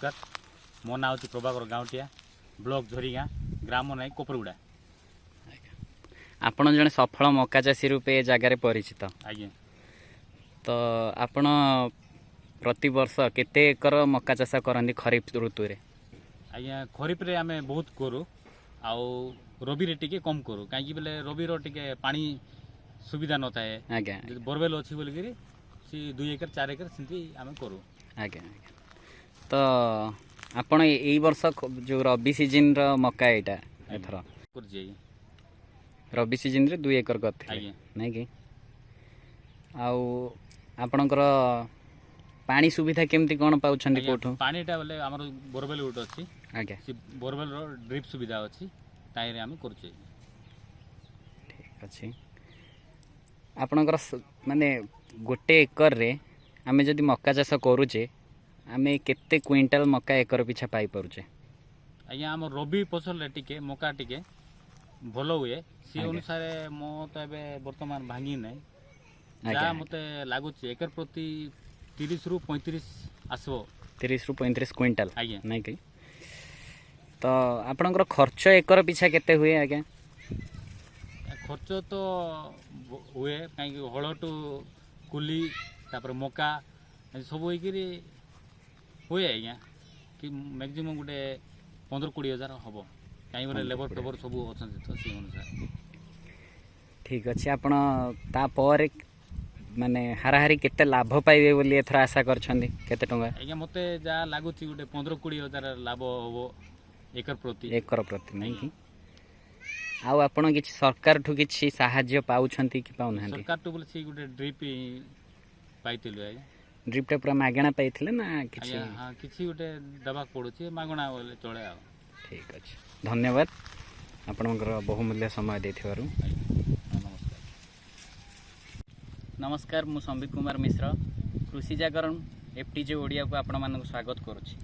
नमस्कार मो ना हूँ प्रभाकर गाँवटिया ब्लॉक झरीगाँ ग्राम नाई कोपरगुड़ा। आपण जड़े सफल मका चाषी रूपे जगार परिचित आज्ञा तो आपण प्रति वर्ष केते एकर मका चाष करती खरीफ ऋतु रे? आज्ञा खरीफ रे आमे बहुत करूँ आउ रबी रे टिके कम करूँ कहीं बोले रबी रो टिके पानी सुविधा न थाए आज्ञा बोरवेल अच्छी बोलिकी सी 2 एकर 4 एकर सेमती आमे करूँ। आज्ञा तो आपण एई वर्ष जो रबी सीजन रो मका एटा एथर रबी सीजन रे 2 एकर करथिले नै कि आउ आपणकर पानी सुविधा केमती कोन पाउछन्ती कोठो? पानीटा बोले हमर बोरवेल गुट अछि आज्ञा सी बोरवेल रो ड्रिप सुविधा अछि ताई रे आमे करछे। ठीक अछि आपणकर माने गोटे एकर रे आमे जदि मक्का चाष करूचे आमे केते क्विंटल मक्का एकर पिछा पाई परुचे? आज्ञा हम रबी फसल रे टिके मक्का टिके भलो हुए सी अनुसार मो तो एबे वर्तमान भांगी नै जा मते लागुचे एकर प्रति 30 रु 35 आसबो 30 रु 35 क्विंटल आज्ञा नै कि तो आपणकर खर्च एकर पिछा केते हुए? आज्ञा खर्च तो हुए कहीं हलटू कुली तापर मका सब होइकिरी हुए आज्ञा कि मैक्सिमम गोटे 15-20 हजार हम कहीं बोले लेबर फेबर सब अच्छा तो से अनुसार। ठीक अच्छे आपण तापर माने हाराहारी केते लाभ पाइबे बोली एथरा आशा करछन्ती केते टंगा? आज्ञा मते जा लागुची गोटे 15-20 हजार लाभ हबो एकर प्रति नहीं कि आउ आपण किछि सरकार ठु किछि सहाय्य पाउछन्ती कि पाउनाहन्ती? सरकार ठु बोले सी गोटे ड्रिप पाइतिलु आज्ञा ड्रिप टा पूरा मागणा पाइथिले ना किछि? हां किछि गोटे दबा पडुची मागणा बोले चले आ। ठीक अछि धन्यवाद आपणकर बहुमूल्य समय देथिबारु। नमस्कार मु संबित कुमार मिश्र कृषि जागरण एफटीजे ओडिया को आपण मानक स्वागत करूछि।